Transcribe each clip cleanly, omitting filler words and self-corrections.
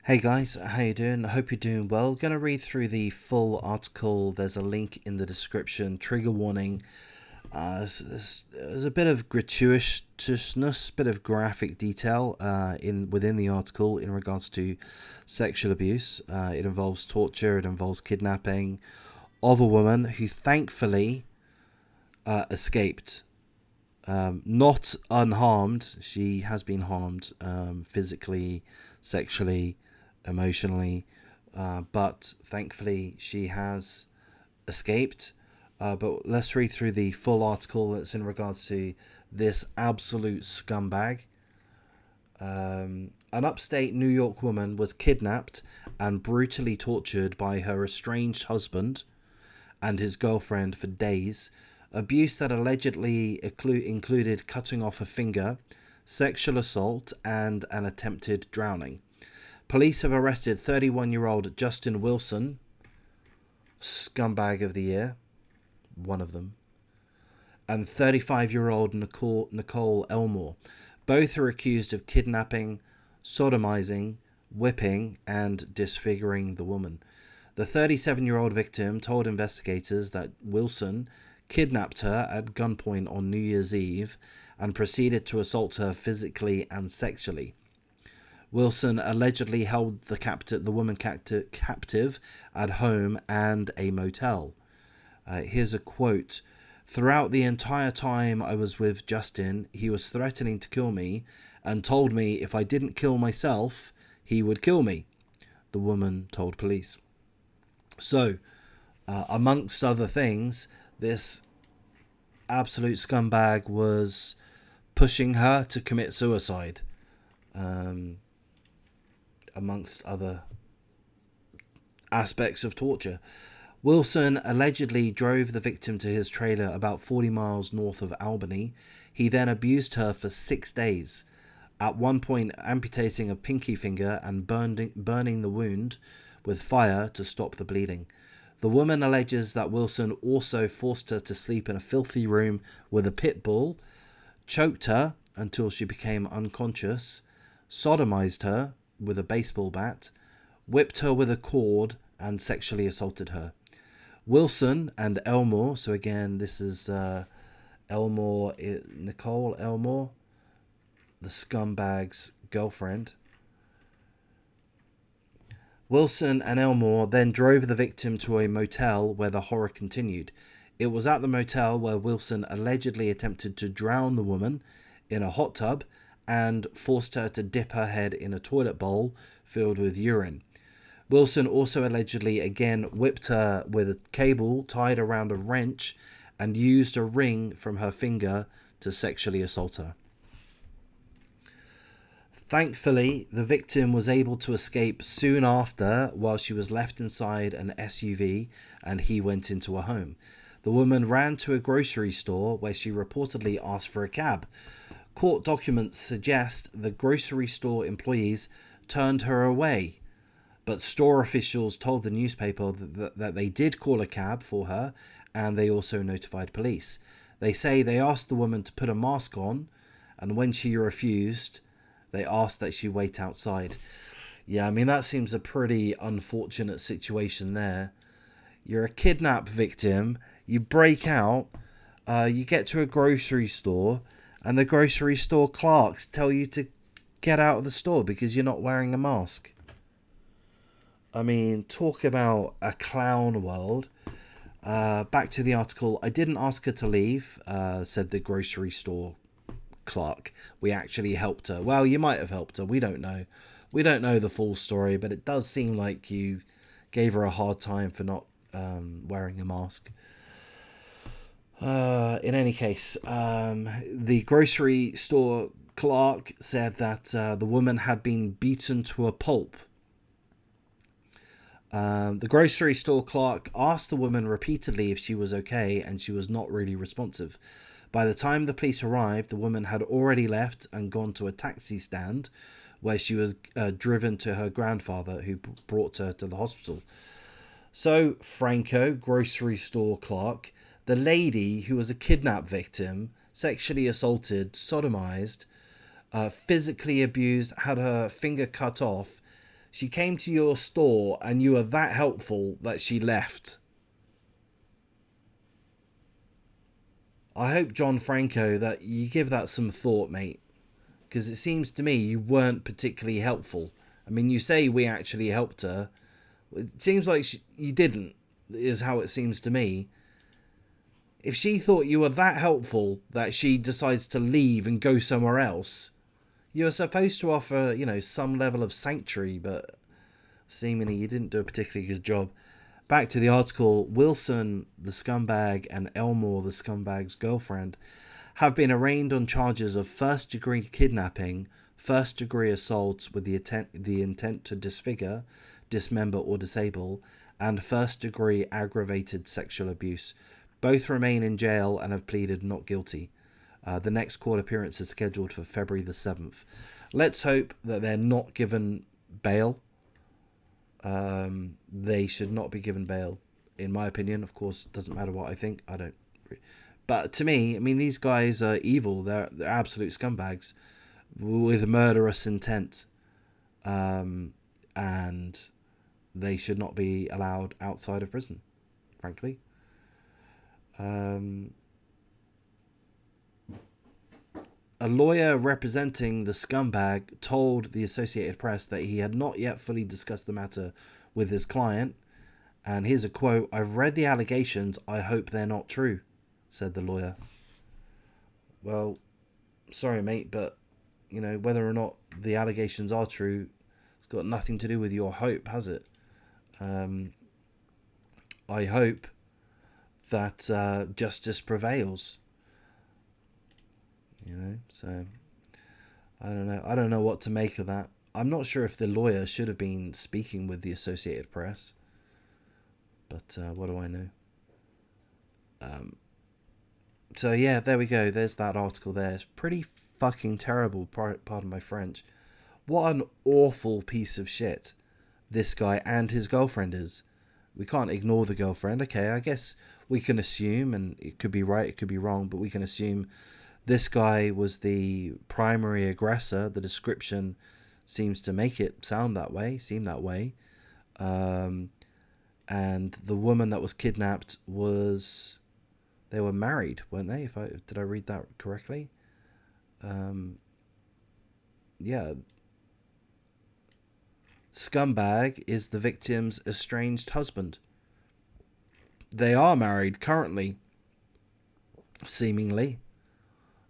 Hey guys, how you doing? I hope you're doing well. Gonna read through the full article. There's a link in the description. Trigger warning. There's a bit of gratuitousness, bit of graphic detail in within the article in regards to sexual abuse. It involves torture. It involves kidnapping of a woman who thankfully escaped. Not unharmed. She has been harmed physically, sexually, emotionally, but thankfully she has escaped. But let's read through the full article that's in regards to this absolute scumbag. An upstate New York woman was kidnapped and brutally tortured by her estranged husband and his girlfriend for days. Abuse that allegedly included cutting off a finger, sexual assault, and an attempted drowning. Police have arrested 31-year-old Justin Wilson, scumbag of the year, one of them, and 35-year-old Nicole Elmore. Both are accused of kidnapping, sodomizing, whipping, and disfiguring the woman. The 37-year-old victim told investigators that Wilson kidnapped her at gunpoint on New Year's Eve and proceeded to assault her physically and sexually. Wilson allegedly held the woman captive at home and a motel. Here's a quote. "Throughout the entire time I was with Justin, he was threatening to kill me and told me if I didn't kill myself, he would kill me," the woman told police. So, amongst other things, this absolute scumbag was pushing her to commit suicide, amongst other aspects of torture. Wilson allegedly drove the victim to his trailer about 40 miles north of Albany. He then abused her for 6 days, at one point amputating a pinky finger and burning the wound with fire to stop the bleeding. The woman alleges that Wilson also forced her to sleep in a filthy room with a pit bull, choked her until she became unconscious, sodomized her with a baseball bat, whipped her with a cord, and sexually assaulted her. Wilson and Elmore, so again, this is Nicole Elmore, the scumbag's girlfriend. Wilson and Elmore then drove the victim to a motel where the horror continued. It was at the motel where Wilson allegedly attempted to drown the woman in a hot tub and forced her to dip her head in a toilet bowl filled with urine. Wilson also allegedly again whipped her with a cable tied around a wrench and used a ring from her finger to sexually assault her. Thankfully, the victim was able to escape soon after while she was left inside an SUV and he went into a home. The woman ran to a grocery store where she reportedly asked for a cab. Court documents suggest the grocery store employees turned her away, but store officials told the newspaper that they did call a cab for her and they also notified police. They say they asked the woman to put a mask on, and when she refused, they asked that she wait outside. Yeah, I mean, that seems a pretty unfortunate situation there. You're a kidnap victim, you break out, you get to a grocery store, and the grocery store clerks tell you to get out of the store because you're not wearing a mask. I mean, talk about a clown world. Back to the article. "I didn't ask her to leave," said the grocery store clerk. "We actually helped her." Well, you might have helped her. We don't know. We don't know the full story, but it does seem like you gave her a hard time for not wearing a mask. In any case, the grocery store clerk said that the woman had been beaten to a pulp. The grocery store clerk asked the woman repeatedly if she was okay, and she was not really responsive. By the time the police arrived, the woman had already left and gone to a taxi stand where she was driven to her grandfather, who brought her to the hospital. So, Franco, grocery store clerk, the lady who was a kidnap victim, sexually assaulted, sodomized, physically abused, had her finger cut off, She came to your store and you were that helpful that she left. I hope, John Franco, that you give that some thought, mate. Because it seems to me you weren't particularly helpful. I mean, you say we actually helped her. It seems like you didn't, is how it seems to me. If she thought you were that helpful that she decides to leave and go somewhere else, you're supposed to offer, you know, some level of sanctuary, but seemingly you didn't do a particularly good job. Back to the article, Wilson, the scumbag, and Elmore, the scumbag's girlfriend, have been arraigned on charges of first-degree kidnapping, first-degree assault with the intent to disfigure, dismember, or disable, and first-degree aggravated sexual abuse. Both remain in jail and have pleaded not guilty. The next court appearance is scheduled for February the 7th. Let's hope that they're not given bail. They should not be given bail, in my opinion. Of course, it doesn't matter what I think. I don't. But to me, I mean, these guys are evil. They're absolute scumbags with murderous intent. And they should not be allowed outside of prison, frankly. A lawyer representing the scumbag told the Associated Press that he had not yet fully discussed the matter with his client. And here's a quote: "I've read the allegations. I hope they're not true," said the lawyer. Well, sorry, mate, but, you know, whether or not the allegations are true, it's got nothing to do with your hope, has it? I hope that justice prevails. You know, so I don't know. I don't know what to make of that. I'm not sure if the lawyer should have been speaking with the Associated Press, but what do I know? So yeah, there we go. There's that article there. It's pretty fucking terrible, pardon my French. What an awful piece of shit this guy and his girlfriend is. We can't ignore the girlfriend. Okay, I guess we can assume, and it could be right, it could be wrong, but we can assume this guy was the primary aggressor. The description seems to make it sound that way, seem that way. And the woman that was kidnapped was... They were married, weren't they? Did I read that correctly? Yeah. Scumbag is the victim's estranged husband. They are married currently, seemingly.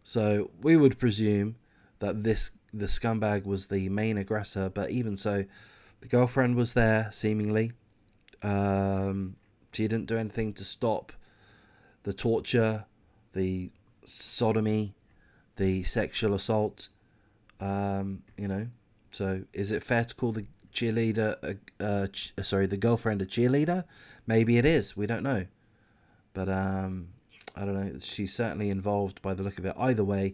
So we would presume that the scumbag was the main aggressor, but even so, the girlfriend was there, seemingly. She didn't do anything to stop the torture, the sodomy, the sexual assault. You know, so is it fair to call the cheerleader, the girlfriend a cheerleader? Maybe it is. We don't know. But I don't know. She's certainly involved by the look of it. Either way,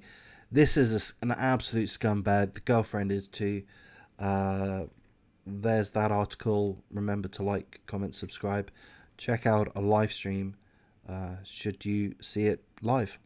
this is an absolute scumbag. The girlfriend is too. There's that article. Remember to like, comment, subscribe. Check out a live stream should you see it live.